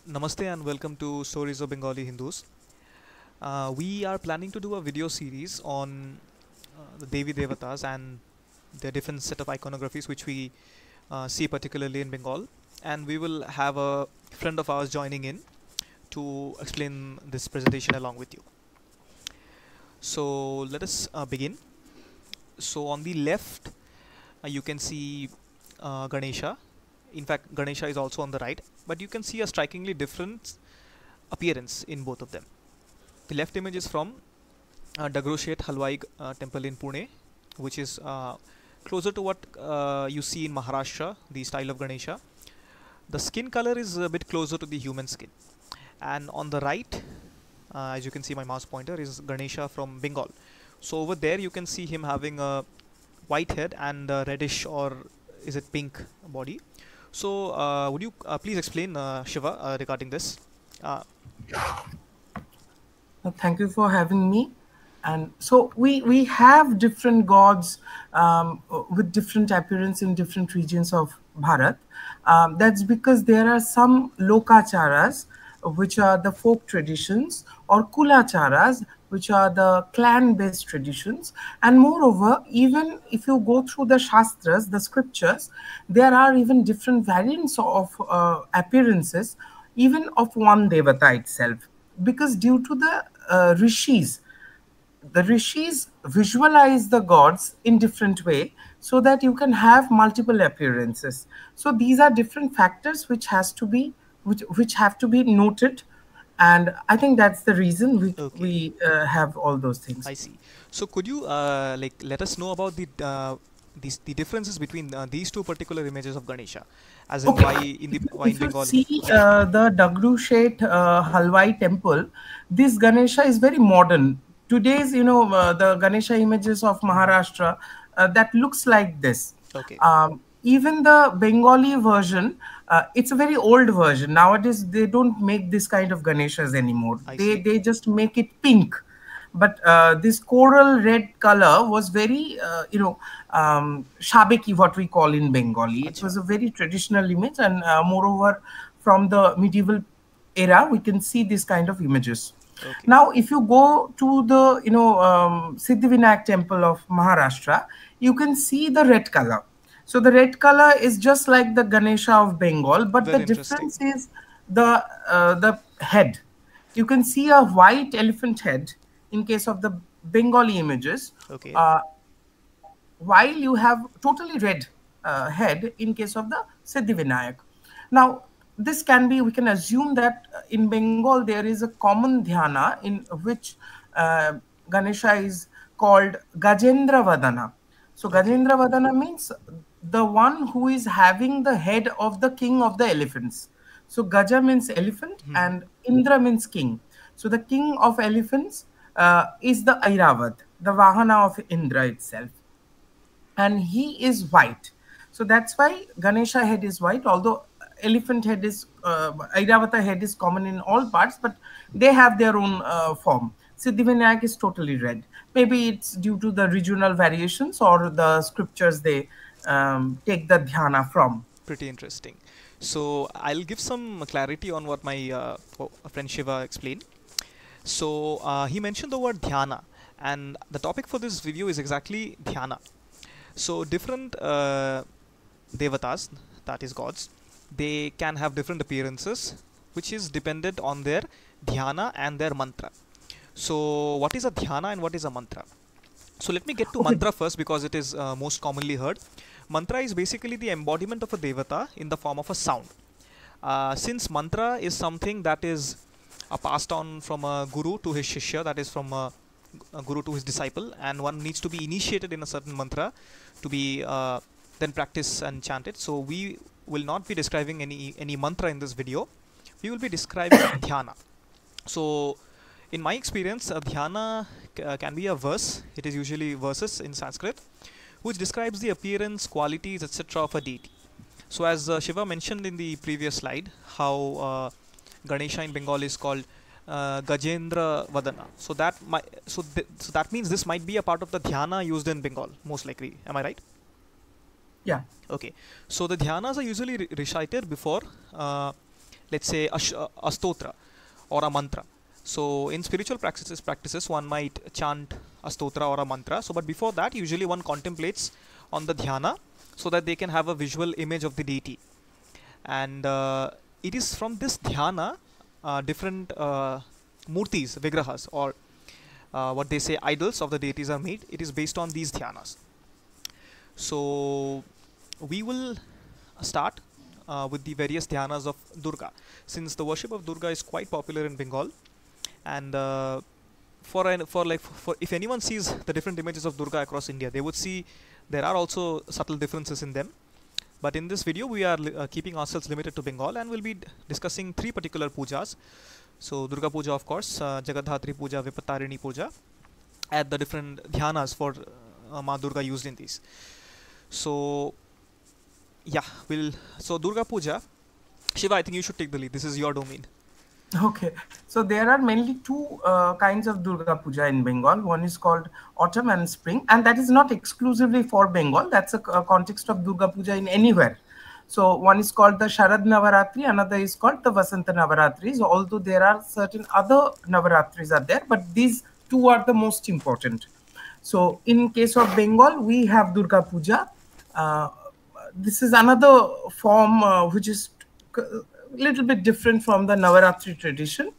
Namaste and welcome to Stories of Bengali Hindus. We are planning to do a video series on the Devi Devatas and their different set of iconographies which we see particularly in Bengal, and we will have a friend of ours joining in to explain this presentation along with you. So let us begin. So on the left you can see Ganesha. In fact, Ganesha is also on the right, but you can see a strikingly different appearance in both of them. The left image is from Dagrusheth Halwai temple in Pune, which is closer to what you see in Maharashtra, the style of Ganesha. The skin color is a bit closer to the human skin. And on the right, as you can see my mouse pointer, is Ganesha from Bengal. So over there you can see him having a white head and a reddish, or is it pink, body. So would you please explain, Shiva, regarding this? Thank you for having me. And so we have different gods with different appearance in different regions of Bharat. That's because there are some lokacharas, which are the folk traditions, or kulacharas, which are the clan-based traditions. And moreover, even if you go through the shastras, the scriptures, there are even different variants of appearances, even of one devata itself. Because due to the rishis visualize the gods in different way, so that you can have multiple appearances. So these are different factors which have to be noted, and I think that's the reason we have all those things. I see. So could you let us know about the differences between these two particular images of Ganesha, as in why in Bengal? You see the Dagrusheth Halwai temple, this Ganesha is very modern. Today's, the Ganesha images of Maharashtra, that looks like this. Okay. Even the Bengali version, it's a very old version. Nowadays, they don't make this kind of Ganeshas anymore. They just make it pink. But this coral red color was very, shabeki, what we call in Bengali. It was a very traditional image, and moreover, from the medieval era, we can see this kind of images. Okay. Now, if you go to the, Siddhivinayak temple of Maharashtra, you can see the red color. So the red color is just like the Ganesha of Bengal, but the difference is the head. You can see a white elephant head in case of the Bengali images, okay, while you have totally red head in case of the Siddhivinayak. Now, this can be, we can assume that in Bengal there is a common dhyana in which Ganesha is called Gajendra Vadana. So Gajendra Vadana means the one who is having the head of the king of the elephants. So Gaja means elephant and Indra means king. So the king of elephants is the Airavat, the Vahana of Indra itself. And he is white. So that's why Ganesha head is white, although elephant head is, Airavata head is common in all parts, but they have their own form. Siddhivinayak is totally red. Maybe it's due to the regional variations or the scriptures they take the dhyana from. Pretty interesting. So I'll give some clarity on what my friend Shiva explained. So he mentioned the word dhyana, and the topic for this review is exactly dhyana. So different devatas, that is gods, they can have different appearances, which is dependent on their dhyana and their mantra. So what is a dhyana and what is a mantra? So let me get to mantra first, because it is most commonly heard. Mantra is basically the embodiment of a devata in the form of a sound. Since mantra is something that is passed on from a guru to his shishya, that is from a guru to his disciple, and one needs to be initiated in a certain mantra to be then practice and chant it. So we will not be describing any mantra in this video. We will be describing dhyana. So in my experience, dhyana can be a verse. It is usually verses in Sanskrit, which describes the appearance, qualities, etc. of a deity. So as Shiva mentioned in the previous slide, how Ganesha in Bengal is called Gajendra Vadana. So that means this might be a part of the dhyana used in Bengal, most likely. Am I right? Yeah. Okay. So the dhyanas are usually recited before let's say a stotra or a mantra. So in spiritual practices one might chant a stotra or a mantra. So but before that, usually one contemplates on the dhyana so that they can have a visual image of the deity. And it is from this dhyana different murtis, vigrahas, or what they say idols of the deities are made. It is based on these dhyanas. So we will start with the various dhyanas of Durga, since the worship of Durga is quite popular in Bengal. And for if anyone sees the different images of Durga across India, they would see there are also subtle differences in them. But in this video, we are keeping ourselves limited to Bengal, and we'll be discussing 3 particular pujas. So Durga Puja, of course, Jagadhatri Puja, Vipatarini Puja, at the different dhyanas for Mahadurga used in these. So yeah, so Durga Puja, Shiva, I think you should take the lead. This is your domain. Okay, so there are mainly 2 kinds of Durga Puja in Bengal. One is called autumn and spring, and that is not exclusively for Bengal. That's a context of Durga Puja in anywhere. So one is called the Sharad Navaratri, another is called the Vasanta Navaratris, although there are certain other Navaratris are there, but these 2 are the most important. So in case of Bengal, we have Durga Puja. This is another form which is little bit different from the Navaratri tradition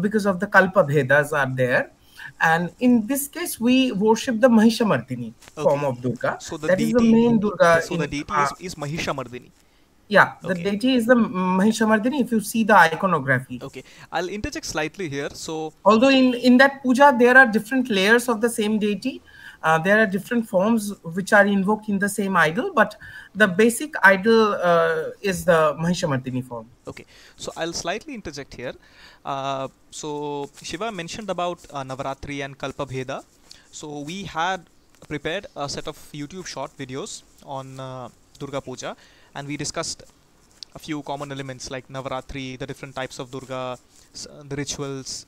because of the Kalpa Bhedas are there. And in this case, we worship the Mahishamardini form of Durga. So the that deity, is the main Durga. So the deity is Mahishamardini. Yeah, the deity is the Mahishamardini if you see the iconography. Okay, I'll interject slightly here. So although in that puja, there are different layers of the same deity. There are different forms which are invoked in the same idol, but the basic idol is the Mahishamardini form. Okay, so I'll slightly interject here. So Shiva mentioned about Navaratri and Kalpa Bheda. So we had prepared a set of YouTube short videos on Durga Puja, and we discussed a few common elements like Navaratri, the different types of Durga, the rituals,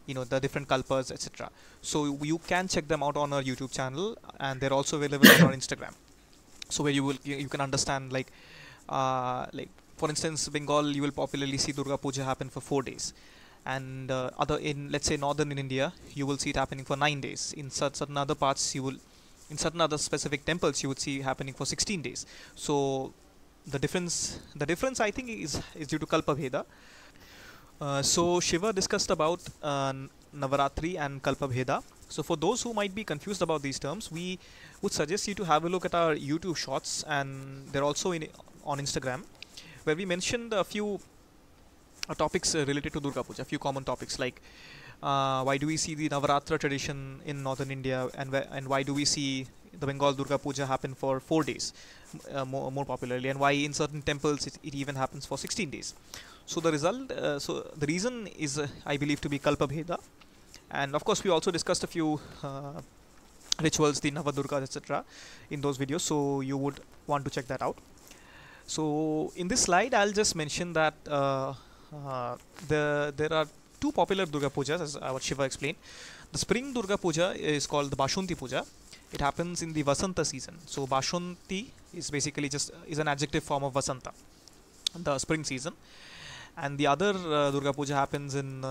the different kalpas, etc. So you can check them out on our YouTube channel, and they're also available on our Instagram. So where you can understand, like for instance, Bengal, you will popularly see Durga Puja happen for 4 days, and let's say northern in India, you will see it happening for 9 days. In certain other parts, in certain other specific temples, you would see it happening for 16 days. So the difference I think is due to Kalpa Bheda. So Shiva discussed about Navaratri and Kalpa Bheda. So for those who might be confused about these terms, we would suggest you to have a look at our YouTube shorts, and they're also on Instagram, where we mentioned a few topics related to Durga Puja, a few common topics like why do we see the Navaratra tradition in northern India, and why do we see the Bengal Durga Puja happen for 4 days more popularly, and why in certain temples it even happens for 16 days. So the reason is I believe to be Kalpa Bheda. And of course we also discussed a few rituals, the Navadurgas, etc. in those videos, so you would want to check that out. So in this slide I'll just mention that there are 2 popular Durga Pujas, as what Shiva explained. The spring Durga Puja is called the Bashunti Puja. It happens in the Vasanta season. So Bashunti is basically is an adjective form of Vasanta, the spring season. And the other Durga Puja happens in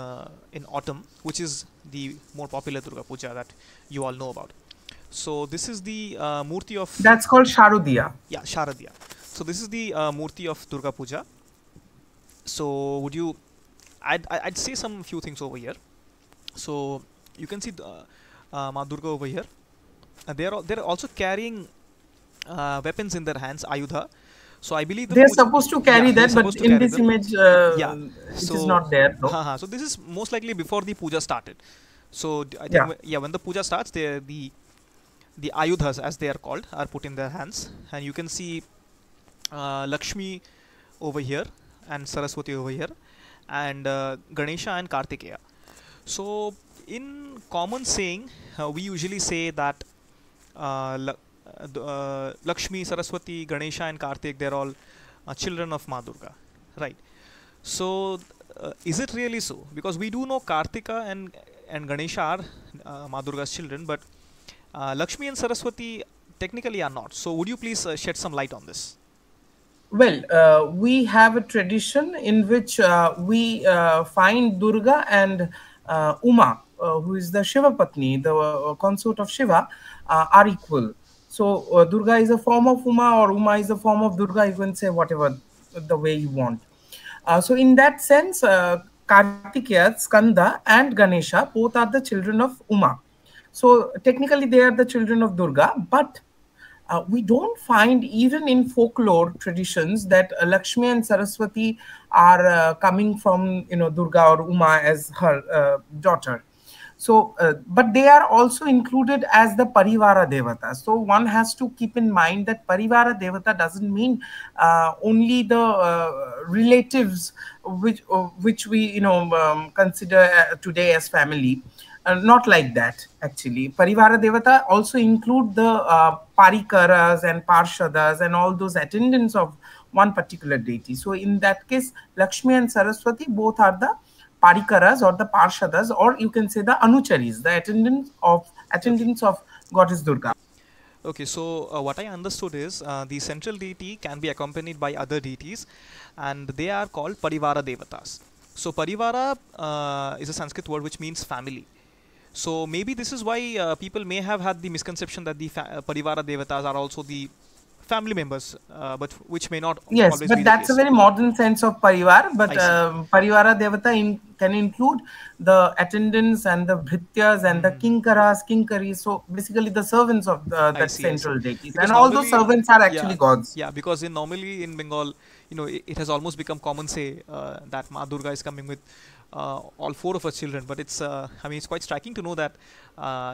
autumn, which is the more popular Durga Puja that you all know about. So this is the Murti of... That's called Sharadiya. Yeah, Sharadiya. So this is the Murti of Durga Puja. So would you... I'd say some few things over here. So you can see Mahadurga over here. They're also carrying weapons in their hands, Ayudha. So I believe they're supposed to carry that, but in this image, it is not there. No? So this is most likely before the puja started. So I think when the puja starts, the ayudhas, as they are called, are put in their hands, and you can see Lakshmi over here and Saraswati over here, and Ganesha and Kartikeya. So in common saying, we usually say that Lakshmi, Saraswati, Ganesha and Kartik, they're all children of Mahadurga, right? So is it really so? Because we do know Kartika and Ganesha are Mahadurga's children, but Lakshmi and Saraswati technically are not. So would you please shed some light on this? Well, we have a tradition in which we find Durga and Uma, who is the Shiva Patni, the consort of Shiva, are equal. So Durga is a form of Uma, or Uma is a form of Durga. You can say whatever the way you want. So in that sense, Kartikeya, Skanda, and Ganesha both are the children of Uma. So technically, they are the children of Durga, but we don't find even in folklore traditions that Lakshmi and Saraswati are coming from Durga or Uma as her daughter. So, but they are also included as the Parivara Devata. So one has to keep in mind that Parivara Devata doesn't mean only the relatives which we consider today as family. Not like that, actually. Parivara Devata also include the Parikaras and Parshadas and all those attendants of one particular deity. So in that case, Lakshmi and Saraswati both are the Parikaras or the Parshadas, or you can say the Anucharis, the attendants of Goddess Durga. Okay, so what I understood is the central deity can be accompanied by other deities, and they are called Parivara Devatas. So Parivara is a Sanskrit word which means family. So maybe this is why people may have had the misconception that the Parivara Devatas are also the family members, but which may not yes, always but be that's the a case. very modern sense of Parivar. But Parivara Devata can include the attendants and the Bhrityas and the Kinkaras, Kinkaris. So basically the servants of that central deities. Because And all those servants are actually gods. Yeah, because normally in Bengal, it has almost become common say that Mahadurga is coming with all four of her children, but it's I mean, it's quite striking to know that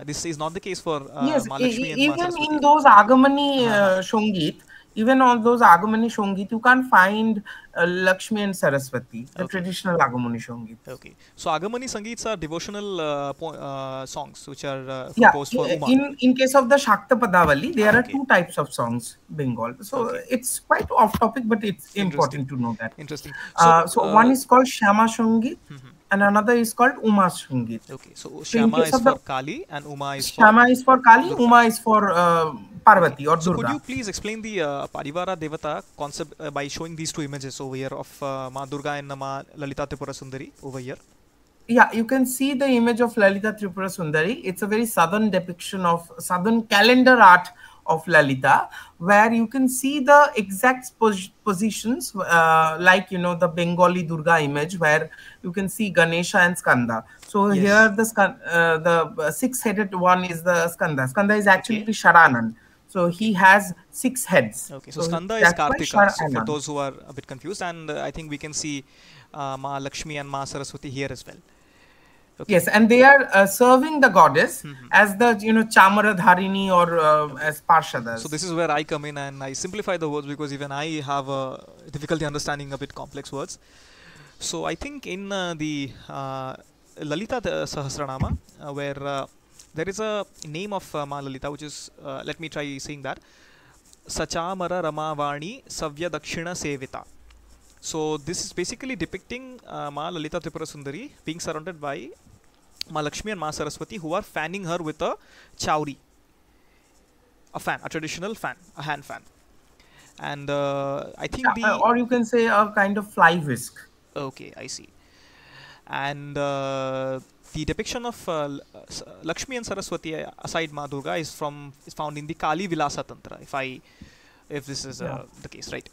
this is not the case for Yes, Mahalakshmi and even Saraswati. in those Agamani Shongit, even all those Agamani Shongit, you can't find Lakshmi and Saraswati, the traditional Agamani Shongit. Okay, so Agamani Sangeets are devotional songs which are Yeah, composed for Uma. in case of the Shakta Padavali, there are two types of songs Bengal. So it's quite off topic, but it's important to know that. Interesting. So one is called Shama Shongit, and another is called Uma Shongit. Okay, so Shama is for Kali and Uma is for Shama is for Kali, Uma is for Parvati or Durga. So could you please explain the Parivara Devata concept by showing these two images over here of Mahadurga and Ma Lalita Tripura Sundari over here? Yeah, you can see the image of Lalita Tripura Sundari. It's a very southern depiction of southern calendar art of Lalita, where you can see the exact positions, like the Bengali Durga image, where you can see Ganesha and Skanda. So here the six-headed one is the Skanda. Skanda is actually Sharanan. So he has 6 heads. Okay, so Skanda is Kartika, so for those who are a bit confused, and I think we can see Ma Lakshmi and Ma Saraswati here as well. Okay. Yes, and they are serving the goddess as the Chamara Dharini or as Parshadas. So this is where I come in and I simplify the words, because even I have a difficulty understanding a bit complex words. So I think in the Lalita Sahasranama, where there is a name of Ma Lalita, which is, let me try saying that, Sachamara Ramavani Savya Dakshina Sevita. So this is basically depicting Ma Lalita Tripura Sundari being surrounded by Ma Lakshmi and Ma Saraswati, who are fanning her with a chowri, a fan, a traditional fan, a hand fan. And I think or you can say a kind of fly whisk. Okay, I see. And the depiction of Lakshmi and Saraswati aside Mahadurga is found in the Kali Vilasa Tantra, if this is the case, right?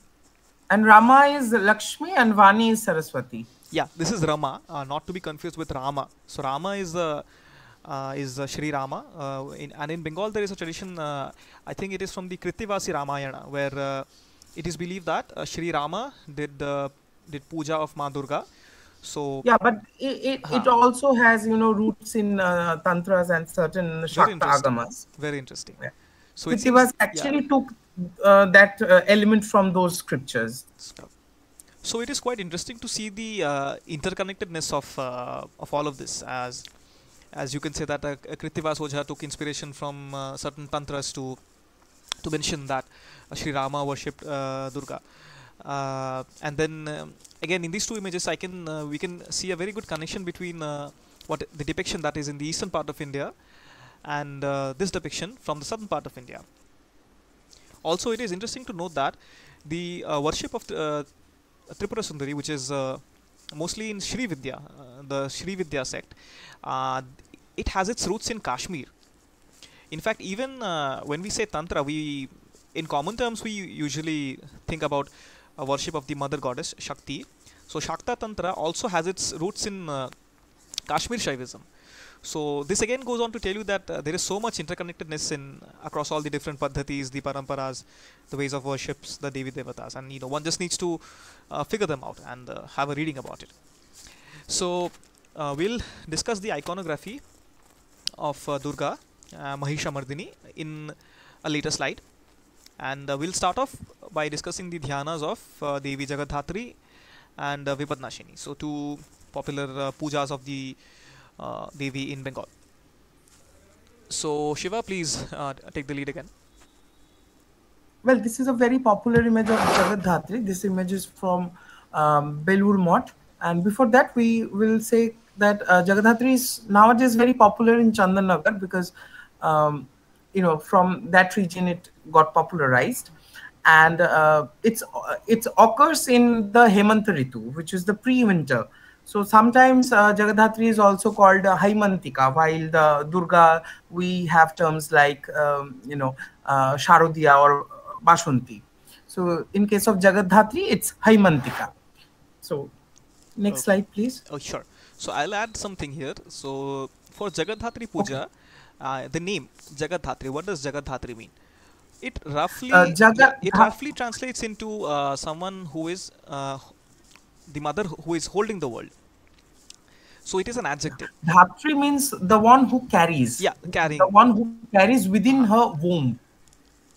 And Rama is Lakshmi and Vani is Saraswati. Yeah, this is Rama, not to be confused with Rama. So Rama is Shri Rama, and in Bengal there is a tradition. I think it is from the Kritivasi Ramayana, where it is believed that Shri Rama did puja of Mahadurga. So yeah, but it also has roots in tantras and certain Shakta agamas. Very interesting. Yeah. So Kritivas actually took that element from those scriptures. So it is quite interesting to see the interconnectedness of all of this, as you can say that Kritivas Ojha took inspiration from certain tantras to mention that Shri Rama worshipped Durga, and then again in these two images we can see a very good connection between what the depiction that is in the eastern part of India and this depiction from the southern part of India. Also, it is interesting to note that the worship of Tripura Sundari, which is mostly in Sri Vidya, the Sri Vidya sect, uh, it has its roots in Kashmir. In fact, even when we say Tantra, in common terms, we usually think about worship of the mother goddess Shakti. So Shakta Tantra also has its roots in Kashmir Shaivism. So this again goes on to tell you that there is so much interconnectedness in across all the different paddhatis, the paramparas, the ways of worships, the Devi Devatas, and one just needs to figure them out and have a reading about it. So we'll discuss the iconography of Durga, Mahishamardini, in a later slide, and we'll start off by discussing the dhyanas of Devi Jagadhatri and Vipadnashini. So two popular pujas of the Devi in Bengal. So Shiva, please take the lead again. Well, this is a very popular image of Jagadhatri. This image is from Belur Mott. And before that, we will say that Jagadhatri is nowadays very popular in Chandanagar because, from that region it got popularized. And it occurs in the Hemanta Ritu, which is the pre-winter. So sometimes Jagadhatri is also called Haimantika, while the Durga, we have terms like, Sharodiya or Bashanti. So in case of Jagadhatri, it's Haimantika. So next slide, please. Oh, sure. So I'll add something here. So for Jagadhatri Puja, the name Jagadhatri, what does Jagadhatri mean? It roughly translates into someone who is the mother who is holding the world. So it is an adjective. Dhatri means the one who carries. Yeah, carrying. The one who carries within her womb.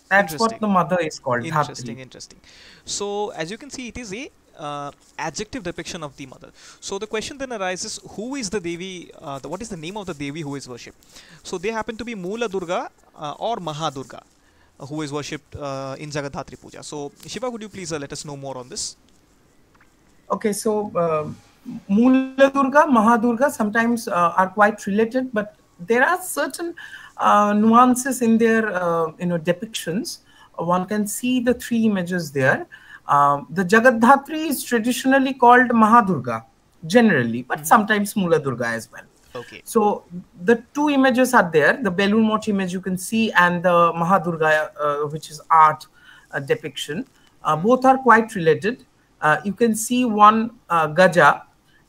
That's what the mother is called. Interesting. So as you can see, it is a adjective depiction of the mother. So the question then arises: who is the Devi? What is the name of the Devi who is worshipped? So they happen to be Moola Durga or Mahadurga, who is worshipped in Jagadhatri Puja. So Shiva, could you please let us know more on this? Okay, so Moola Durga, Mahadurga sometimes are quite related, but there are certain nuances in their depictions. One can see the three images there. The Jagadhatri is traditionally called Mahadurga generally, but sometimes Moola Durga as well. Okay. So the two images are there. The Belur Mott image you can see, and the Mahadurga, which is art depiction. Both are quite related. You can see one Gaja,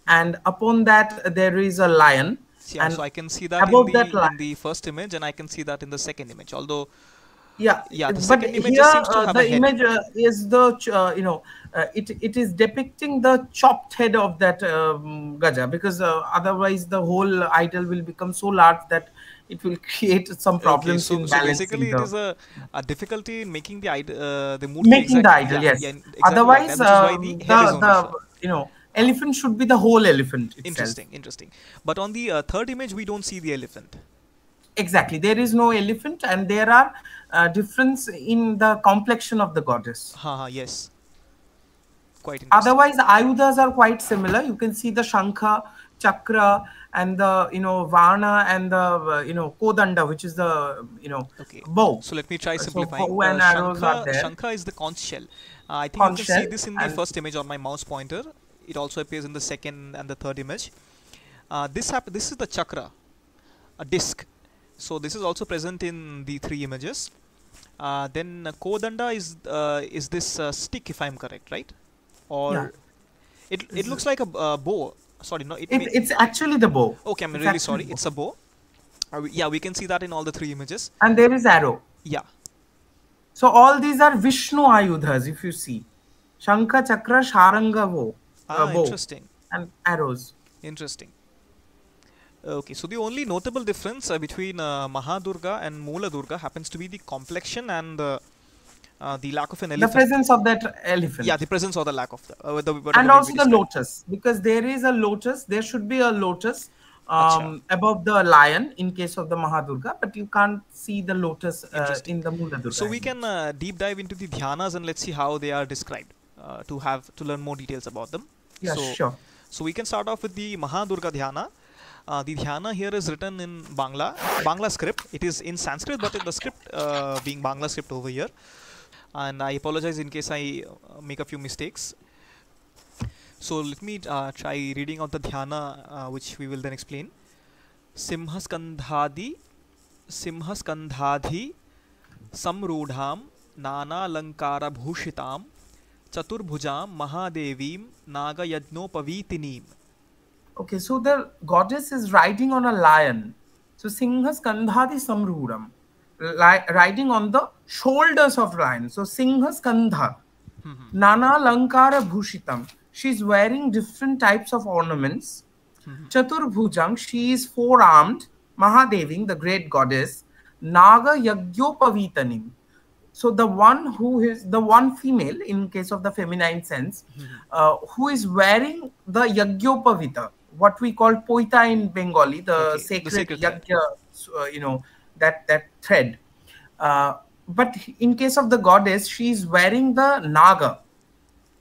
and upon that there is a lion. Yeah, and so I can see that in the first image, and I can see that in the second image. Although, the second image seems to have a head. Image is the it is depicting the chopped head of that Gaja, because otherwise the whole idol will become so large that it will create some problems in balancing. So basically, it is a difficulty in making the idol, the mood. Making the idol, yes. Yeah, exactly. Otherwise, the elephant should be the whole elephant itself. Interesting. But on the third image, we don't see the elephant. Exactly. There is no elephant, and there are difference in the complexion of the goddess. Yes. Quite interesting. Otherwise, Ayudhas are quite similar. You can see the Shankha, Chakra, and the Varna, and the Kodanda, which is the bow. So let me try simplifying. Bow and arrows are there. Shankha is the conch shell. I think you can see this in the first image on my mouse pointer. It also appears in the second and the third image. This is the chakra, a disc. So this is also present in the three images. Then Kodanda is this stick, if I'm correct, right? Or it looks like a bow. Sorry, no. It's actually the bow. Okay, I'm really sorry. It's a bow. We can see that in all the three images. And there is arrow. Yeah. So all these are Vishnu Ayudhas, if you see. Shankha, Chakra, Sharanga, bow. Interesting. And arrows. Interesting. Okay, so the only notable difference between Mahadurga and Moola Durga happens to be the complexion and the lack of an elephant. The presence of that elephant. Yeah, the presence or the lack of and also the lotus, because there is a lotus. There should be a lotus above the lion in case of the Mahadurga, but you can't see the lotus in the Moola Durga. So we can deep dive into the dhyanas and let's see how they are described to learn more details about them. Yeah, sure. So we can start off with the Mahadurga dhyana. The dhyana here is written in Bangla script. It is in Sanskrit, but in the script being Bangla script over here. and I apologize in case I make a few mistakes. So let me try reading out the dhyana, which we will then explain. Simhaskandhadi Simhaskandhadhi samrudham nana bhushitam chaturbhujam mahadevim nagayajnopavitinim. Okay, so the goddess is riding on a lion. So Singhas Kandhadi Samrudam, riding on the shoulders of lion. So Singhas Kandha, Nana Lankara Bhushitam. She's wearing different types of ornaments. Chaturbhujam, she is four-armed. Mahadeving, the great goddess. Naga Yagyopavitanim. So the one who is the one female, in case of the feminine sense, who is wearing the Yagyopavita, what we call poita in Bengali, the sacred yagya, that thread. But in case of the goddess, she is wearing the naga,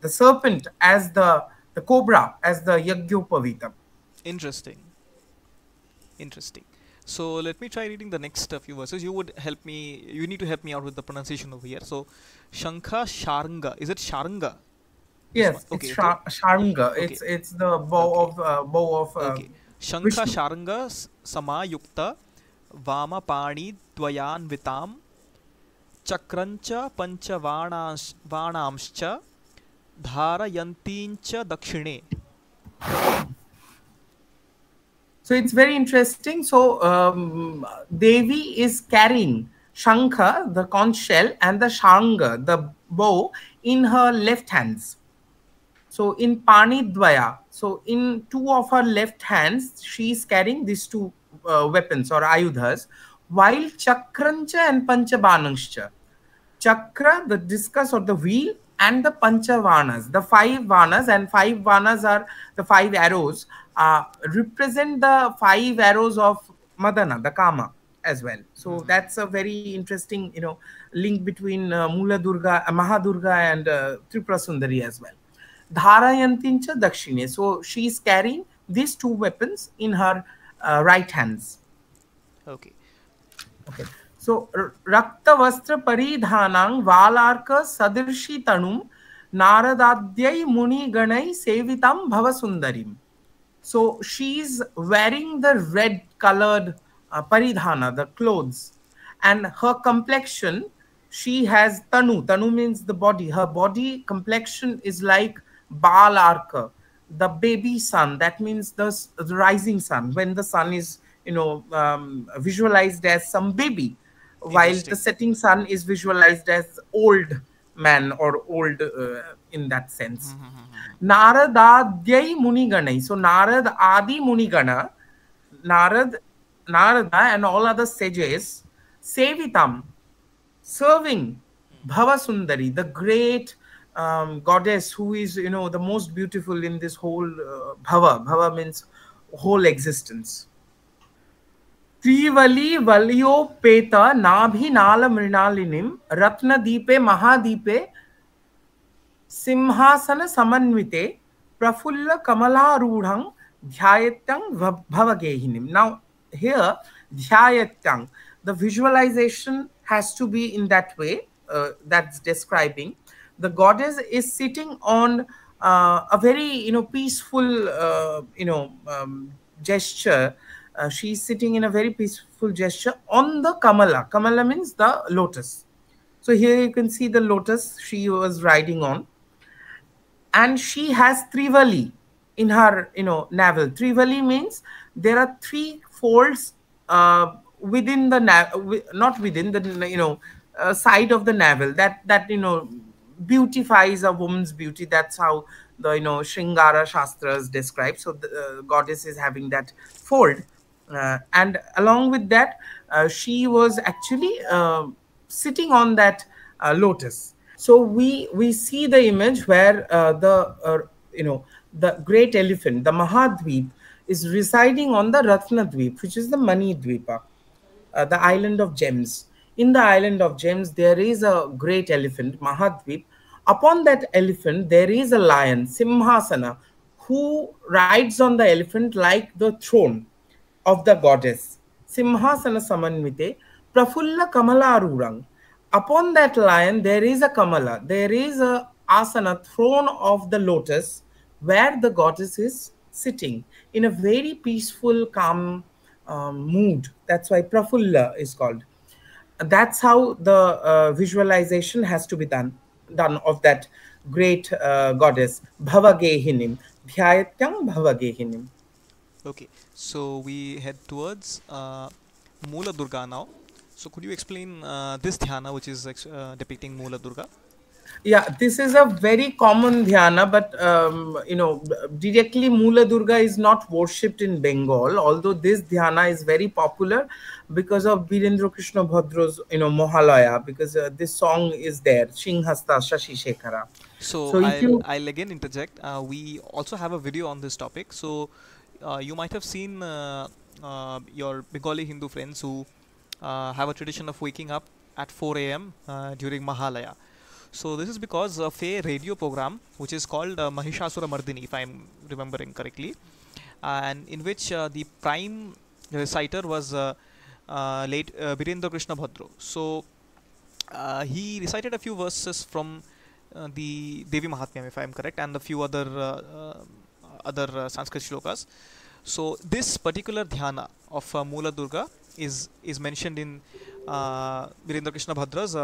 the serpent, as the cobra, as the Yagyopavita. Interesting. So let me try reading the next few verses. You need to help me out with the pronunciation over here. So Shankha Sharanga. Is it Sharanga? Yes, it's Sharanga. Okay. It's the bow of Shankha Sharanga Samayukta Vama Pani Dwayanvitam Chakrancha Vanamscha Dharayantincha Dakshine. So it's very interesting. So Devi is carrying Shankha, the conch shell, and the Shanga, the bow, in her left hands. So in Pani Dvaya, so in two of her left hands, she is carrying these two weapons or ayudhas, while Chakrancha and Panchabananscha. Chakra, the discus or the wheel, and the Panchavanas, the five vanas, and five vanas are the five arrows, represent the five arrows of Madana, the Kama, as well. So that's a very interesting, link between Mahadurga and Tripura Sundari as well. Dharayantincha Dakshine. So she is carrying these two weapons in her right hands. Okay. So Rakta Vastra Paridhanang Valarka Sadirshi Tanum Naradadyai Muni Ganai Sevitam Bhavasundarim. So she is wearing the red colored paridhana, the clothes, and her complexion, she has tanu. Tanu means the body. Her body complexion is like Baal Arka, the baby sun. That means the rising sun, when the sun is, visualized as some baby, while the setting sun is visualized as old man or old in that sense. Naradadyai Muniganai. So Narad Adi Munigana, Narada and all other sages, Sevitam, serving Bhavasundari, the great goddess who is, the most beautiful in this whole Bhava. Bhava means whole existence. Trivali Valyo Peta Nabhi Nala Mrinalinim Ratna Deepe Mahadipe Simhasana Samanvite Prafulla Kamala Rudhang Dhyayatyang Bhavagehinim. Now here, Dhyayatyang, the visualization has to be in that way, that's describing. The goddess is sitting on a very, peaceful, gesture. She is sitting in a very peaceful gesture on the Kamala. Kamala means the lotus. So here you can see the lotus she was riding on. And she has Trivali in her, navel. Trivali means there are three folds within the not within the side of the navel that beautifies a woman's beauty. That's how the Shringara Shastras describe. So the goddess is having that fold, and along with that, she was actually sitting on that lotus. So we see the image where the great elephant, the Mahadvip, is residing on the Ratnadvip, which is the Mani Dvipa, the island of gems. In the island of gems, there is a great elephant, Mahadvip. Upon that elephant, there is a lion, Simhasana, who rides on the elephant like the throne of the goddess. Simhasana Samanvite, Prafulla Kamala Rurang. Upon that lion, there is a Kamala, there is a asana, throne of the lotus, where the goddess is sitting in a very peaceful, calm mood. That's why Prafulla is called. That's how the visualization has to be done of that great goddess, Bhavagehinim, Dhyayatyam Bhavagehinim. Okay, so we head towards Moola Durga now. So could you explain this dhyana which is depicting Moola Durga? Yeah, this is a very common dhyana, but directly Moola Durga is not worshipped in Bengal, although this dhyana is very popular because of Birendra Krishna Bhadra's Mohalaya, because this song is there, Singhasta Shashi Shekhara. So I'll again interject. We also have a video on this topic. So you might have seen your Bengali Hindu friends who have a tradition of waking up at 4 a.m. During Mahalaya. So this is because of a radio program which is called Mahishamardini, if I'm remembering correctly, and in which the prime reciter was late Birendra Krishna Bhadra. So he recited a few verses from the Devi Mahatmyam, if I'm correct, and a few other Sanskrit shlokas. So this particular dhyana of Moola Durga is mentioned in Birendra Krishna Bhadra's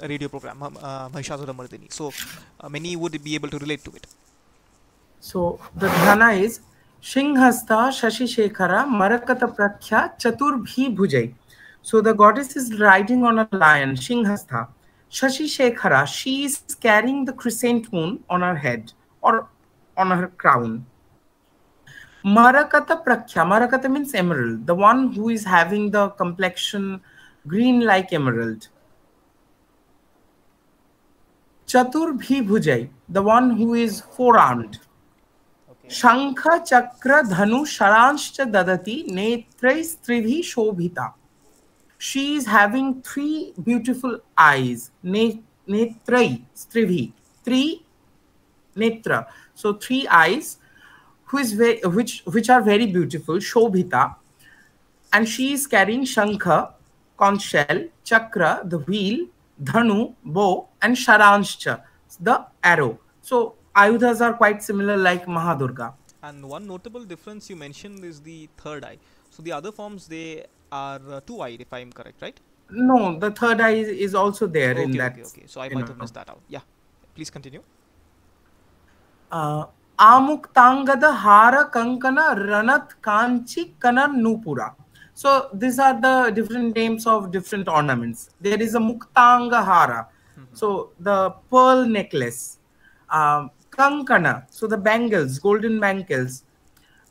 radio program, Mahishamardini. So many would be able to relate to it. So the dhyana is Singhasta Shashi Shekhara Marakata Prakhya Chaturbhi Bhujai. So the goddess is riding on a lion, Singhasta. Shashi Shekhara, she is carrying the crescent moon on her head or on her crown. Marakata Prakhya, Marakata means emerald, the one who is having the complexion green like emerald. Chaturbhi Bhujai, the one who is four-armed. Okay. Shankha Chakra Dhanu Sharanshcha Dadati Netrai Stridhi Shobhita. She is having three beautiful eyes. Netrai Stridhi. Three Netra. So three eyes which are very beautiful. Shobhita. And she is carrying Shankha, conch shell, Chakra, the wheel, Dhanu, bow, and Sharanshcha, the arrow. So Ayudhas are quite similar like Mahadurga. And one notable difference you mentioned is the third eye. So the other forms, they are two-eyed, if I am correct, right? No, the third eye is also there in that. Okay. So I might have missed that out. Yeah, please continue. Amuktangada Hara Kankana Ranat Kanchi Kanar Nupura. So these are the different names of different ornaments. There is a Muktanga Hara, so the pearl necklace. Kankana, so the bangles, golden bangles.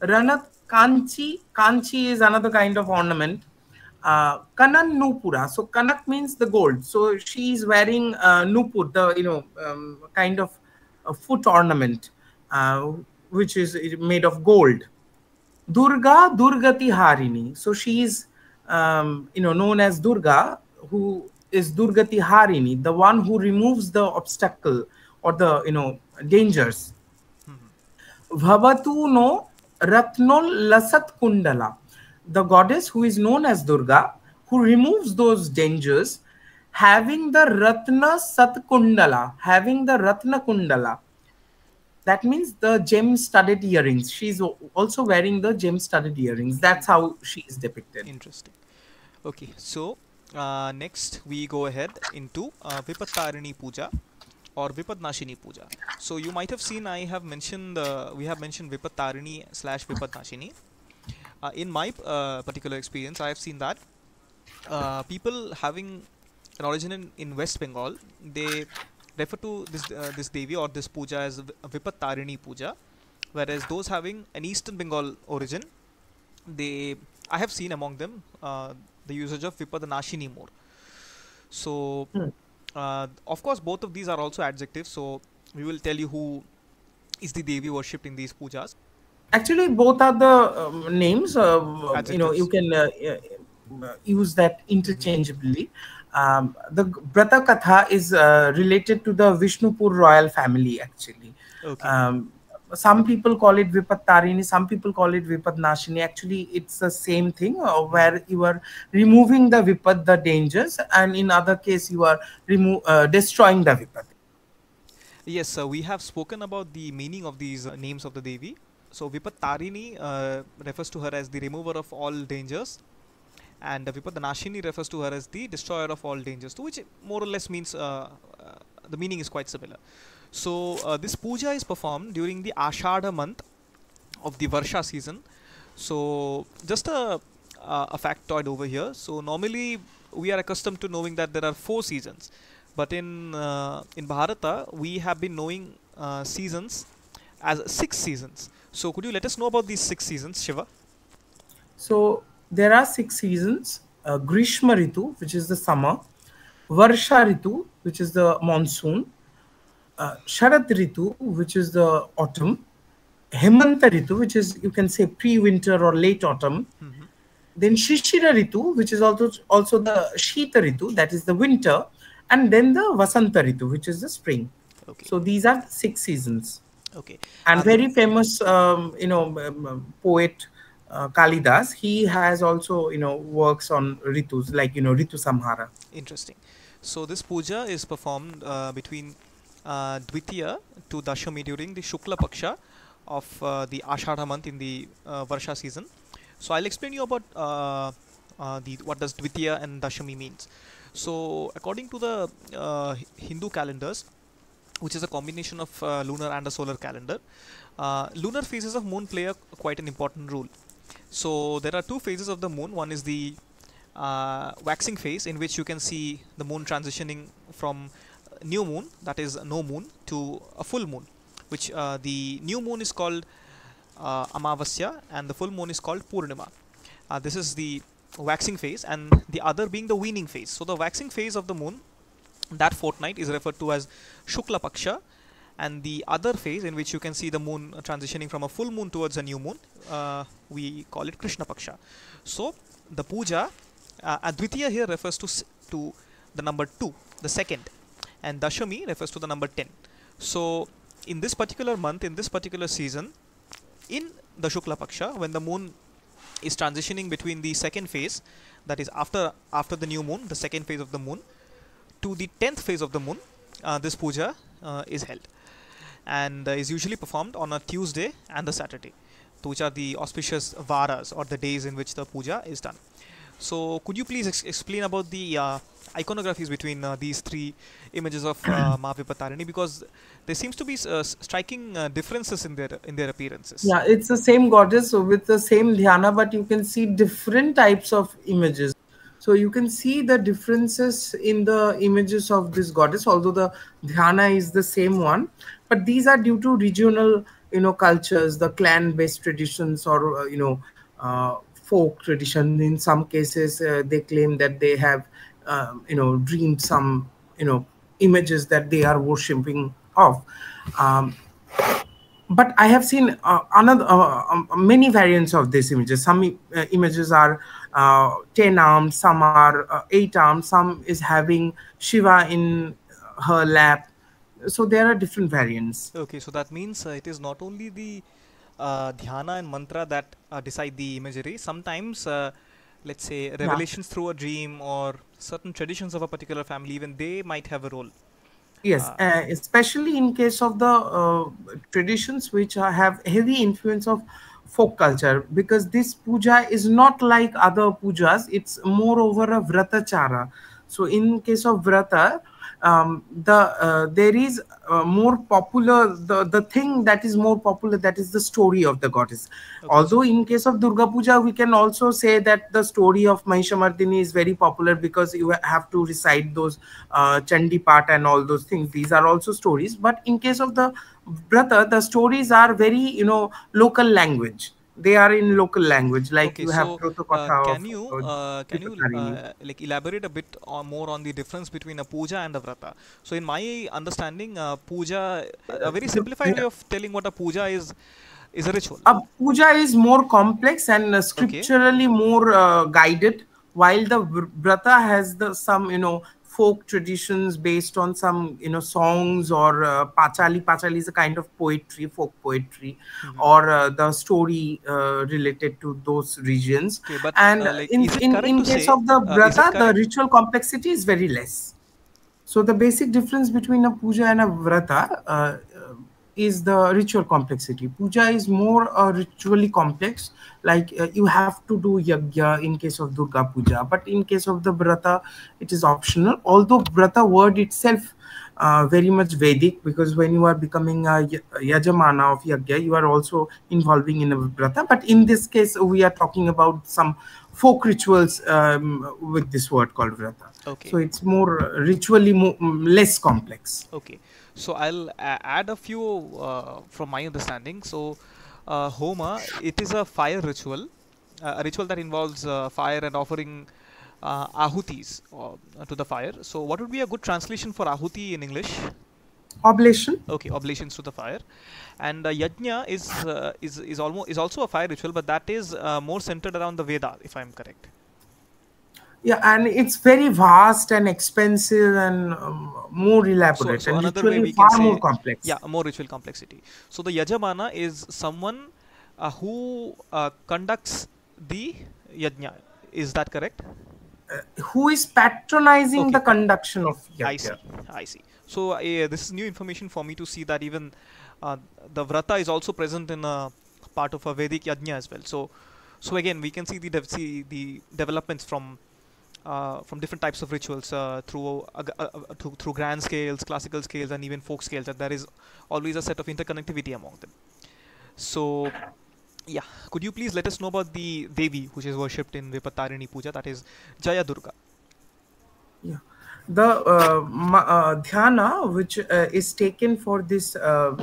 Ranat Kanchi, Kanchi is another kind of ornament. Kanan Nupura, so Kanak means the gold. So she is wearing Nupur, the kind of a foot ornament, which is made of gold. Durga, Durgati Harini. So she is, known as Durga, who is Durgati Harini, the one who removes the obstacle or the, dangers. Bhavatu no Ratnol Lasat Kundala, the goddess who is known as Durga, who removes those dangers, having the Ratna Sat Kundala, having the Ratna Kundala. That means the gem-studded earrings. She's also wearing the gem-studded earrings. That's how she is depicted. Interesting. Okay, so next we go ahead into Vipattarani Puja or Vipadnashini Puja. So you might have seen we have mentioned Vipattarani / Vipadnashini. In my particular experience, I have seen that people having an origin in West Bengal, they refer to this Devi or this puja as Vipattarani Puja, whereas those having an Eastern Bengal origin, I have seen among them the usage of Vipadnashini more. So of course both of these are also adjectives, so we will tell you who is the Devi worshipped in these pujas. Actually both are the names, you can use that interchangeably. The Brata Katha is related to the Vishnupur royal family actually. Okay. some people call it Vipatarini, some people call it Vipadnashini. Actually, it's the same thing where you are removing the Vipad, the dangers, and in other case, you are destroying the Vipad. Yes, we have spoken about the meaning of these names of the Devi. So Vipatarini refers to her as the remover of all dangers, and Vipadanashini refers to her as the destroyer of all dangers, to which more or less means the meaning is quite similar. So this puja is performed during the Ashadha month of the Varsha season. So just a factoid over here. So normally we are accustomed to knowing that there are 4 seasons, but in Bharata we have been knowing seasons as 6 seasons. So could you let us know about these 6 seasons, Shiva? So there are 6 seasons: Grishma Ritu, which is the summer; Varsha Ritu, which is the monsoon; Sharad Ritu, which is the autumn; Hemanta Ritu, which is, you can say, pre-winter or late autumn; then Shishira Ritu, which is also the Shita Ritu, that is the winter; and then the Vasanta Ritu, which is the spring. Okay. So these are 6 seasons. Okay. And very famous, poet Kalidas, he has also, works on ritus, like, Ritu Samhara. Interesting. So this puja is performed between Dvitiya to Dashami during the Shukla Paksha of the Ashadha month in the Varsha season. So I'll explain you about what does Dvitiya and Dashami means. So according to the Hindu calendars, which is a combination of lunar and a solar calendar, lunar phases of moon play quite an important role. So there are 2 phases of the moon. One is the waxing phase, in which you can see the moon transitioning from new moon, that is no moon, to a full moon, which the new moon is called Amavasya and the full moon is called Purnima. This is the waxing phase, and the other being the waning phase. So the waxing phase of the moon, that fortnight, is referred to as Shukla Paksha, and the other phase in which you can see the moon transitioning from a full moon towards a new moon, we call it Krishna Paksha. So the puja, Advitiya here refers to the number 2, the second, and Dashami refers to the number 10. So in this particular month, in this particular season, in the Shukla Paksha, when the moon is transitioning between the second phase, that is after the new moon, the second phase of the moon, to the 10th phase of the moon, this puja is held, and is usually performed on a Tuesday and a Saturday, which are the auspicious varas, or the days in which the puja is done. So could you please explain about the iconographies between these 3 images of Ma Vipatarini, because there seems to be striking differences in their appearances. Yeah, it's the same goddess, so with the same dhyana, but you can see different types of images. So you can see the differences in the images of this goddess, although the dhyana is the same one. But these are due to regional, cultures, the clan-based traditions, or folk tradition. In some cases, they claim that they have, dreamed some, images that they are worshipping of. But I have seen many variants of these images. Some images are 10 arms, some are 8 arms, some is having Shiva in her lap. So there are different variants. Okay, so that means it is not only the dhyana and mantra that decide the imagery. Sometimes, let's say, revelations through a dream or certain traditions of a particular family, even they might have a role. Yes, especially in case of the traditions which have heavy influence of folk culture, because this puja is not like other pujas, it's more over a vratachara. So in case of vrata, there is more popular, the thing that is more popular, that is the story of the goddess. Okay. Although in case of Durga Puja, we can also say that the story of Mahishamardini is very popular, because you have to recite those Chandi Pat and all those things. These are also stories. But in case of the Vrata, the stories are very, local language. They are in local language, like okay, you have Protokatha. Can you like elaborate a bit more on the difference between a puja and a vrata? So in my understanding, puja, a very simplified way of telling what a puja is a ritual. A puja is more complex and scripturally more guided, while the vrata has some folk traditions based on some songs, or pachali is a kind of poetry, folk poetry, or the story related to those regions. Okay, but And like, is it correct in to case say? of the Is it vrata, the correct? ritual complexity is very less. So the basic difference between a puja and a vrata is the ritual complexity. Puja is more ritually complex, like you have to do yagya in case of Durga Puja, but in case of the vrata, it is optional. Although vrata word itself very much Vedic, because when you are becoming a yajamana of yagya, you are also involving in a vrata. But in this case, we are talking about some folk rituals with this word called vrata. Okay. So it's more ritually less complex. Okay. So I'll add a few from my understanding. So Homa, it is a fire ritual, a ritual that involves fire and offering ahutis to the fire. So what would be a good translation for ahuti in English? Oblation. Okay, oblations to the fire. And yajna is also a fire ritual, but that is more centered around the Veda, if I'm correct. Yeah, and it's very vast and expensive and more elaborate, So and another way literally we can far say, more complex. yeah, more ritual complexity. So the yajamana is someone who conducts the yajna. Is that correct? Who is patronizing Okay, the conduction of I yajna? see. I see. So this is new information for me to see that even the vrata is also present in a part of a Vedic yajna as well. So again, we can see the developments from different types of rituals through grand scales, classical scales, and even folk scales, and there is always a set of interconnectivity among them. So, yeah, could you please let us know about the Devi, which is worshipped in Vipatarini Puja, that is Jayadurga? Yeah, the dhyana which is taken for this particular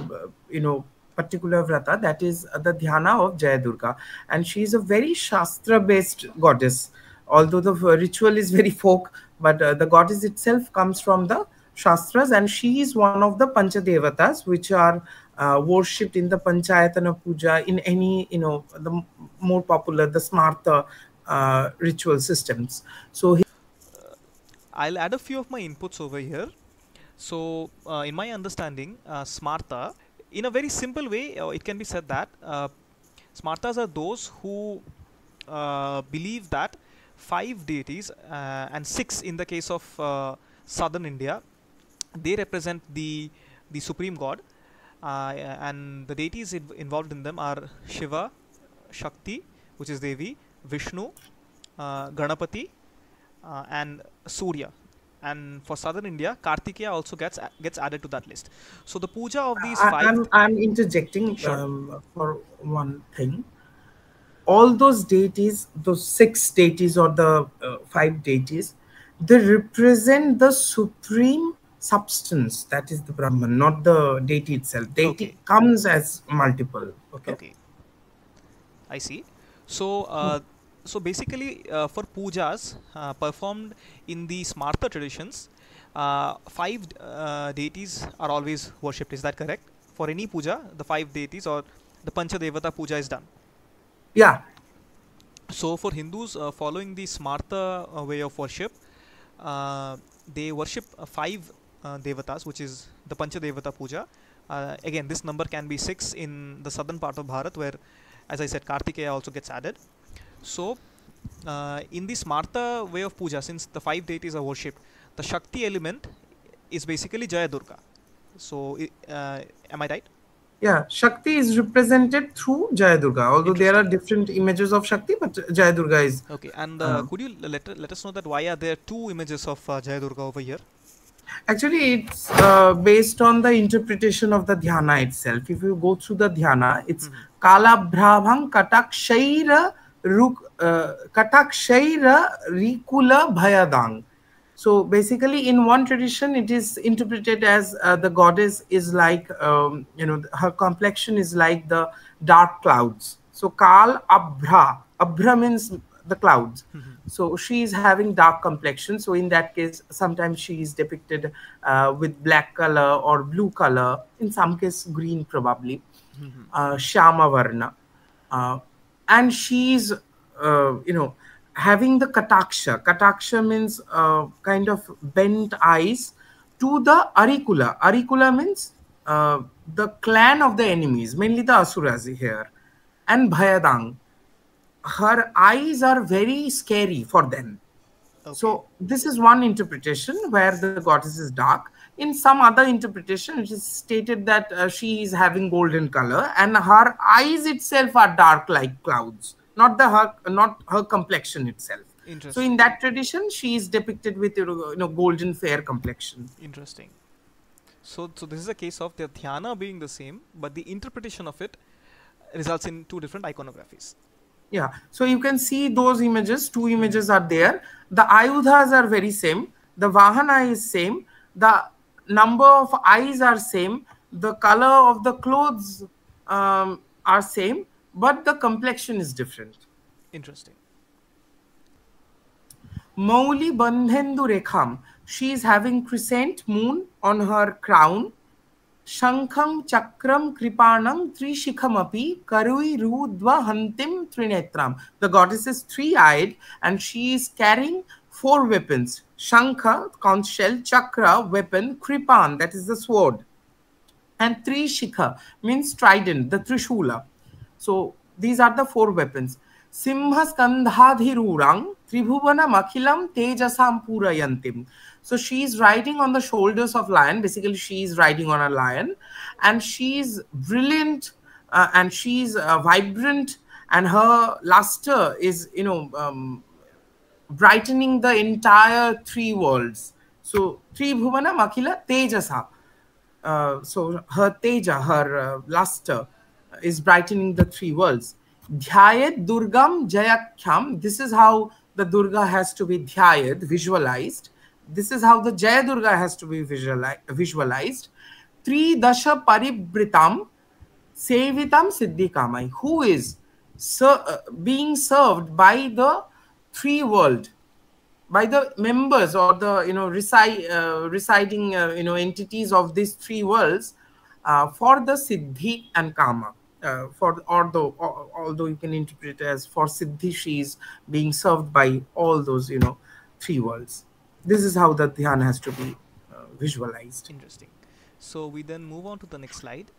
vrata, that is the dhyana of Jayadurga, and she is a very shastra based goddess. Although the ritual is very folk, but the goddess itself comes from the shastras, and she is one of the panchadevatas which are worshipped in the panchayatana puja, in any the more popular, the smarta ritual systems. So I'll add a few of my inputs over here. So, in my understanding, Smarta, in a very simple way, it can be said that Smartas are those who believe that five deities and six in the case of southern India, they represent the supreme god, and the deities involved in them are Shiva, Shakti, which is Devi, Vishnu, Ganapati, and Surya. And for southern India, Kartikeya also gets added to that list. So the puja of these five. I'm interjecting Sure. for one thing. All those deities, those six deities or the five deities, they represent the supreme substance, that is the Brahman, not the deity itself. Deity Okay. comes as multiple. Okay. Okay. I see. So, so basically, for pujas performed in the Smarta traditions, five deities are always worshipped. Is that correct? For any puja, the five deities or the Panchadevata puja is done. Yeah. So, for Hindus following the Smarta way of worship, they worship five devatas, which is the Panchadevata puja. Again, this number can be six in the southern part of Bharat, where, as I said, Kartikeya also gets added. So, in the Smarta way of puja, since the five deities are worshipped, the Shakti element is basically Jayadurga. So, am I right? Yeah, Shakti is represented through Jayadurga. Although there are different images of Shakti, but Jayadurga is. Okay, and could you let us know that why are there two images of Jayadurga over here? Actually, it's based on the interpretation of the dhyana itself. If you go through the dhyana, it's Kala Brahmang Katakshaira Rikula Bhayadang. So basically, in one tradition, it is interpreted as the goddess is like, her complexion is like the dark clouds. So Kal Abhra. Abhra means the clouds. So she is having dark complexion. So in that case, sometimes she is depicted with black color or blue color. In some case, green probably. Shyama Varna. And she's, having the kataksha. Kataksha means kind of bent eyes to the Arikula. Arikula means the clan of the enemies, mainly the Asuras here. And Bhayadang. Her eyes are very scary for them. Okay. So this is one interpretation where the goddess is dark. In some other interpretation, it is stated that she is having golden color and her eyes itself are dark like clouds, not her complexion itself. So in that tradition, she is depicted with golden fair complexion. Interesting. So this is a case of the dhyana being the same, but the interpretation of it results in two different iconographies. Yeah, so you can see those images, two images are there. The ayudhas are very same. The vahana is same. The number of eyes are same. The color of the clothes are same, but the complexion is different. Interesting. Mauli Bandhendu Rekham. She is having crescent moon on her crown. Shankham Chakram Kripanam Trishikamapi Karui Rudva Hantim Trinetram. The goddess is three-eyed and she is carrying four weapons. Shankha, conch shell, Chakra, weapon, Kripan, that is the sword. And Trishikha means trident, the Trishula. So these are the four weapons. Simha Skandhadhirurang Tribhuvana Makhilam Tejasam Purayantim. So she is riding on the shoulders of lion. Basically, she is riding on a lion, and she is brilliant and she is vibrant, and her luster is brightening the entire three worlds. So Tribhuvana Makhila Tejasa. So her teja, her luster is brightening the three worlds. Dhyayad Durgam Jayakhyam. This is how the Durga has to be dhyayad, visualized. This is how the jayadurga has to be visualized. Tri Dasha Paribritam Sevitam Siddhikamai, who is being served by the three world, by the members or the residing entities of these three worlds for the siddhi and kama. Although you can interpret it as for siddhi, she is being served by all those three worlds. This is how the dhyana has to be visualized. Interesting. So we then move on to the next slide,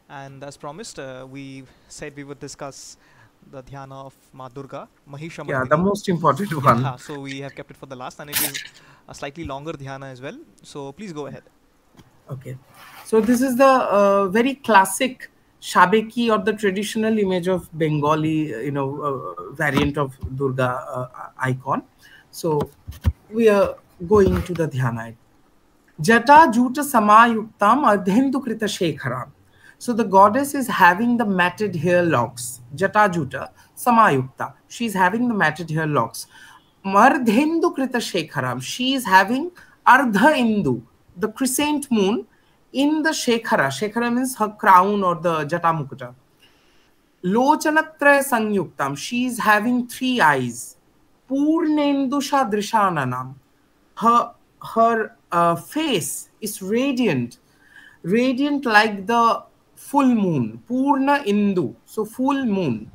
and as promised, we said we would discuss the dhyana of Mahadurga, Mahishamardini. Yeah, the most important one. Yeah, so we have kept it for the last, and it is a slightly longer dhyana as well. So please go ahead. Okay. So this is the very classic Shabeki or the traditional image of Bengali, variant of Durga icon. So we are going to the dhyana. Jata Juta Samayuktam Adhendu Krita Shekharam. So the goddess is having the matted hair locks. Jata Juta Samayukta. She is having the matted hair locks. Mardhendu Krita Shekharam. She is having Ardha Indu, the crescent moon, in the Shekhara. Shekhara means her crown or the Jata Mukuta. Lochanatra Sanyuktam. She is having three eyes. Purnendusha Drishananam. Her face is radiant like the full moon. Purna Indu. So full moon.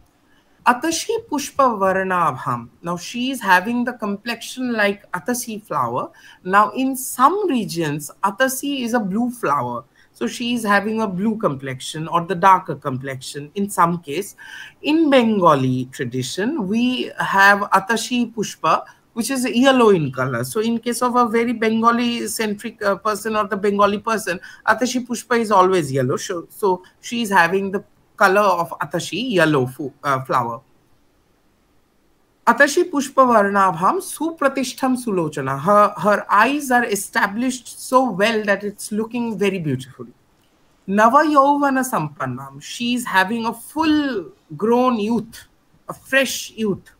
Atashi Pushpa Varnabham. Now she is having the complexion like Atasi flower. Now in some regions, Atasi is a blue flower. So she is having a blue complexion or the darker complexion in some case. In Bengali tradition, we have Atashi Pushpa, which is yellow in color. So in case of a very Bengali-centric person or the Bengali person, Atashi Pushpa is always yellow. So she is having the color of Atashi, yellow flower. Atashi Pushpa Varnabham Supratishtham Sulochana. Her eyes are established so well that it's looking very beautiful. Nava Yovana Sampannam. She is having a full grown youth, a fresh youth.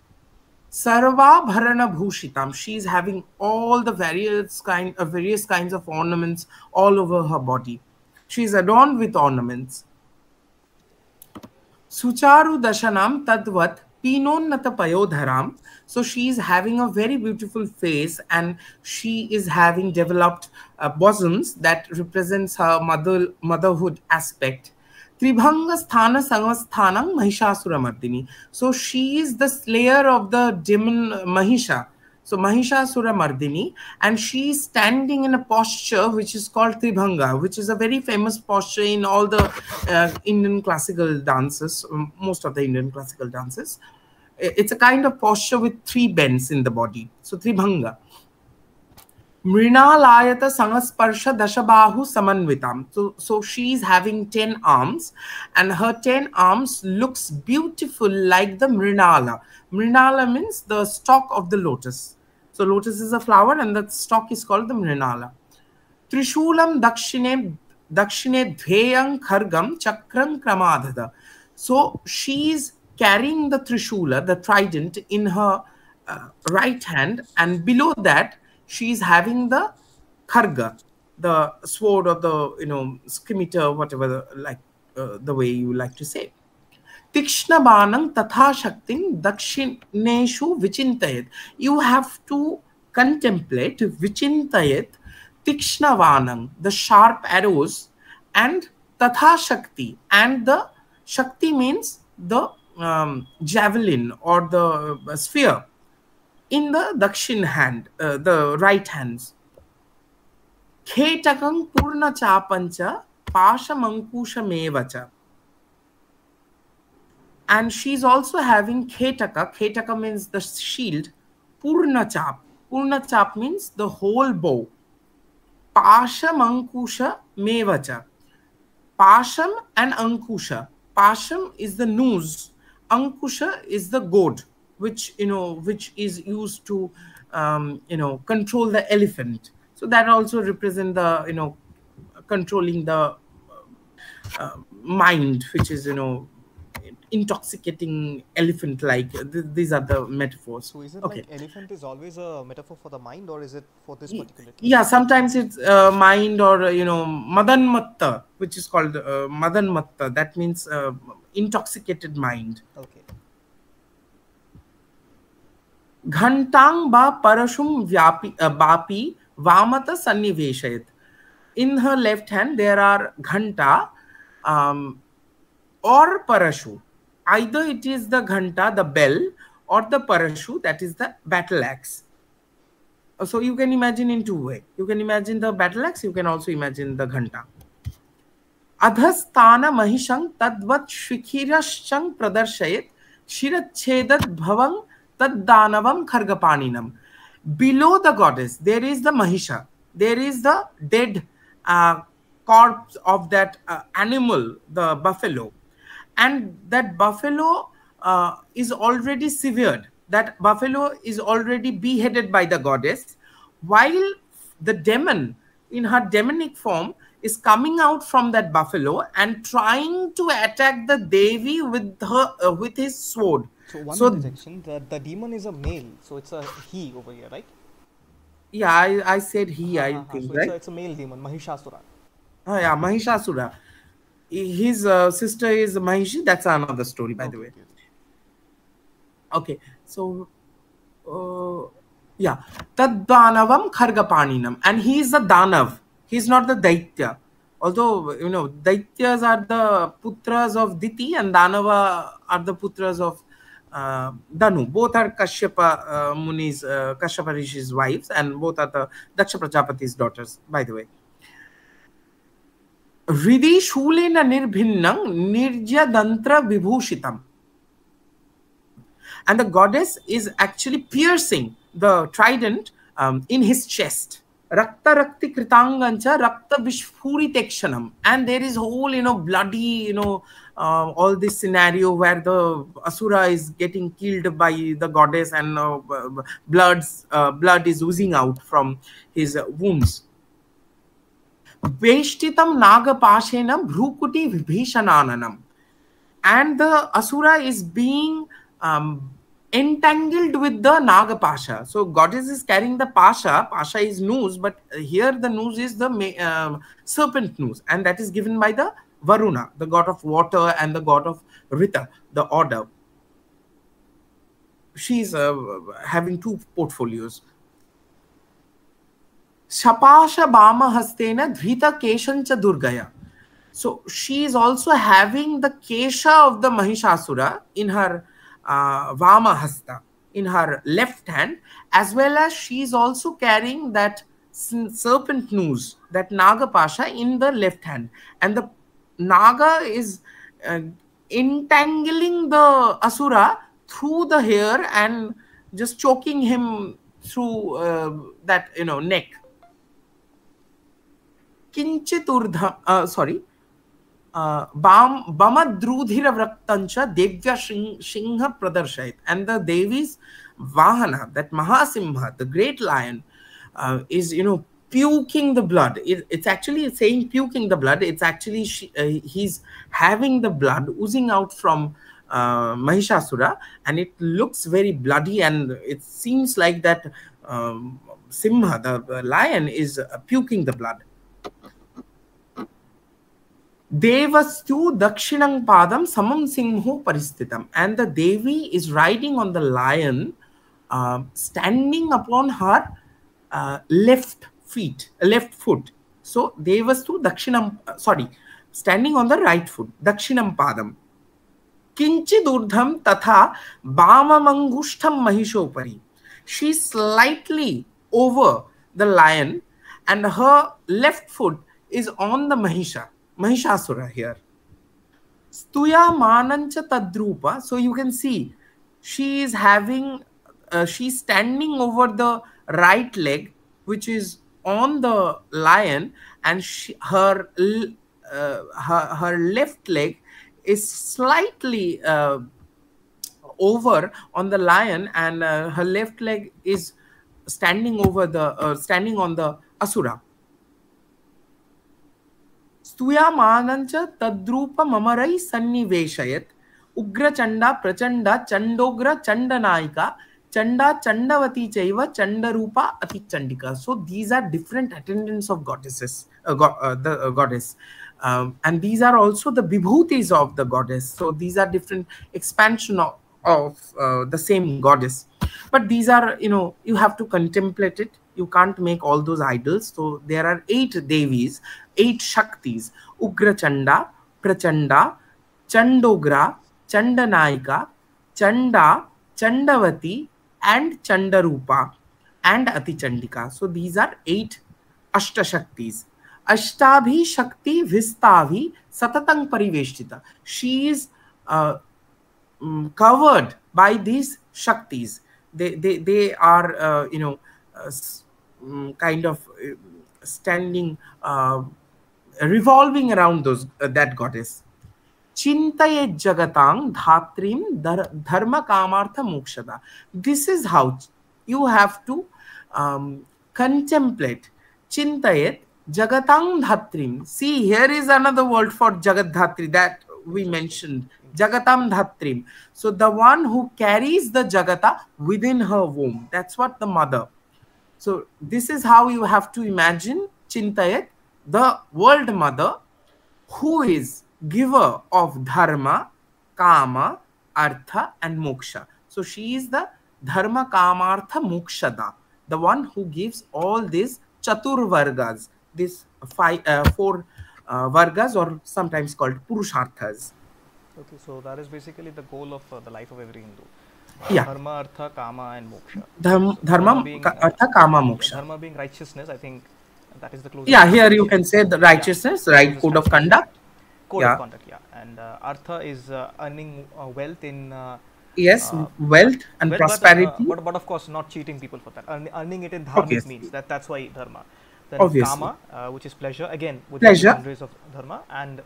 Sarva Bharana Bhushitam. She is having all the various kinds of ornaments all over her body. She is adorned with ornaments. Sucharu Dashanam Tadvat Pinonnata Payodharam. So she is having a very beautiful face and she is having developed bosoms that represents her motherhood aspect. Tribhanga Sthana Samasthanam Mahishasuramardini. So she is the slayer of the demon Mahisha. So Mahishasuramardini, and she is standing in a posture which is called Tribhanga, which is a very famous posture in all the Indian classical dances, most of the Indian classical dances. It's a kind of posture with 3 bends in the body. So Tribhanga. Mrinalayata Sangasparsha Dashabahu Samanvitam. So she is having 10 arms, and her 10 arms looks beautiful like the Mrinala. Mrinala means the stalk of the lotus. So lotus is a flower, and that stalk is called the Mrinala. Trishulam Dakshine Dhyayang Khargam Chakram Kramadhada. So she is carrying the Trishula, the trident, in her right hand, and below that she is having the kharga, the sword, or the scimitar, whatever the way you like to say. Tikshna banang tatha shaktin dakshineshu vichintayat. You have to contemplate vichintayat tikshna vanang, the sharp arrows, and tatha shakti, and the shakti means the javelin or the sphere in the dakshin hand, the right hands. Khetakam purna chapancha pashamankusha mevacha. And she's also having khetaka. Khetaka means the shield. Purna chap. Purna chap means the whole bow. Pashamankusha mevacha. Pasham and ankusha. Pasham is the noose. Ankusha is the goad, which is used to control the elephant. So that also represents the controlling the mind, which is intoxicating elephant like. These are the metaphors. So is it like elephant is always a metaphor for the mind, or is it for this particular case? Yeah, sometimes it's mind, or madan matta, which is called madan matta. That means intoxicated mind. Okay. Ghantang ba parashum bapi vamata sanniveshayat. In her left hand there are ghanta or parashu. Either it is the ghanta, the bell, or the parashu, that is the battle axe. So you can imagine in 2 ways. You can imagine the battle axe, you can also imagine the ghanta. Adhasthana mahishang tadvat shvikhiraschang pradarshayat shirachedad bhavang tad danavam khargapaninam. Below the goddess there is the Mahisha. There is the dead corpse of that animal, the buffalo. And that buffalo is already severed. That buffalo is already beheaded by the goddess, while the demon in her demonic form is coming out from that buffalo and trying to attack the Devi with his sword. So one interjection, the demon is a male, so it's a he over here, right? Yeah, I said he, I think, so right? It's a male demon, Mahishasura. Yeah, Mahishasura. His sister is Mahishi. That's another story, by the way. Okay, so yeah, Tad Danavam Khargapaninam, and he is the Danav. He's not the Daitya. Although Daityas are the putras of Diti, and Danava are the putras of Danu. Both are Kashyapa Muni's, Kashyapa Rishi's wives, and both are the Daksha Prajapati's daughters, by the way. Hridi Shulena Nirbhinnam Nirjadantra Vibhushitam. And the goddess is actually piercing the trident in his chest. Rakta Rakti Kritangancha Rakta Vishphuri Tekshanam. And there is whole, bloody, all this scenario where the Asura is getting killed by the goddess, and blood is oozing out from his wounds. Veshtitam Nagapashena Bhrukuti Vibhishananam. And the Asura is being entangled with the Nagapasha. So goddess is carrying the Pasha. Pasha is noose, but here the noose is the serpent noose. And that is given by the Varuna, the god of water, and the god of Rita, the order. She is having 2 portfolios. Shapasha Bama Hastena Dhrita Keshancha Durgaya. So she is also having the kesha of the Mahishasura in her Vama Hasta, in her left hand, as well as she is also carrying that serpent noose, that Naga Pasha, in the left hand. And the Naga is uh, entangling the Asura through the hair and just choking him through that, neck. Kinchiturdha, sorry, Bamadrudhiravraktancha Devya Shingha Pradarshait. And the Devi's Vahana, that Mahasimha, the great lion, is, puking the blood. It's actually saying puking the blood. It's actually he's having the blood oozing out from Mahishasura, and it looks very bloody, and it seems like that Simha, the lion, is puking the blood. Devastu Dakshinang Padam Samam Singho Paristitam. And the Devi is riding on the lion, standing upon her left foot. So Devastu Dakshinam, standing on the right foot, Dakshinam Padam. Kinchidurdham Tatha Bamamangushtam Mahishopari. She's slightly over the lion, and her left foot is on the Mahishasura here. Stuya Manancha Tadrupa. So you can see she is having, she's standing over the right leg, which is on the lion, and her left leg is slightly over on the lion, and her left leg is standing over the standing on the Asura. Stuya Manancha Tadrupa Mamarai Sanniveshayat Ugra Chanda Prachanda Chandogra Chandanaika Chanda Chandavati Chaiva Chandarupa Ati Chandika. So these are different attendants of goddesses, the goddess. And these are also the vibhutis of the goddess. So these are different expansion of the same goddess. But these are, you have to contemplate it. You can't make all those idols. So there are 8 Devis, 8 Shaktis: Ugra Chanda, Prachanda, Chandogra, Chandanaika, Chanda, Chandavati, and Chandarupa, and Ati Chandika. So these are 8 Ashta Shaktis. Ashtabhi Shakti Vistavi Satatang Pariveshtita. She is covered by these Shaktis. They are, kind of standing, revolving around that goddess. Chintaye Jagatang Dhatrim Dharma Kamartha Mokshada. This is how you have to contemplate. Chintayet Jagatang Dhatrim. See, here is another word for Jagat Dhatri that we mentioned. Jagatam Dhatrim. So the one who carries the Jagata within her womb. That's what the mother. So this is how you have to imagine Chintayat, the world mother, who is giver of Dharma, Kama, Artha, and Moksha. So she is the Dharma, Kama, Artha, Mokshada, the one who gives all these Chatur Vargas, these 4 Vargas, or sometimes called Purusharthas. Okay, so that is basically the goal of the life of every Hindu. Yeah. Dharma, Artha, Kama, and Moksha. Dharma, Artha, Kama, Moksha. Dharma being righteousness, I think that is the closest. Yeah, here you can say the righteousness, right code of conduct. Code of conduct, yeah. And Artha is earning wealth in... yes, wealth and prosperity. But of course, not cheating people for that. Earning it in dharmic means. That's why Dharma. Then Kama, which is pleasure, again, with the boundaries of Dharma, and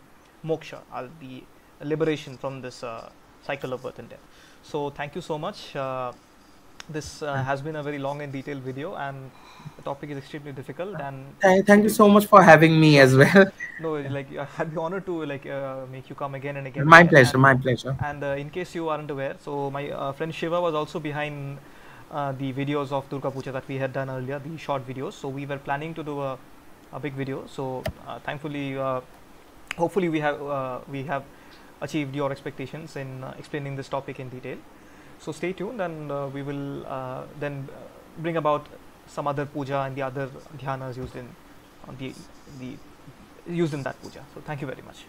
Moksha, the liberation from this cycle of birth and death. So thank you so much. This has been a very long and detailed video, and the topic is extremely difficult. And thank you so much for having me as well. No, I'd be honored to make you come again and again. My pleasure, my pleasure. And in case you aren't aware, so my friend Shiva was also behind the videos of Durga Puja that we had done earlier, the short videos. So we were planning to do a big video. So thankfully, hopefully we have achieved your expectations in explaining this topic in detail. So stay tuned, and we will then bring about some other puja and the other dhyanas used in the used in that puja. So thank you very much.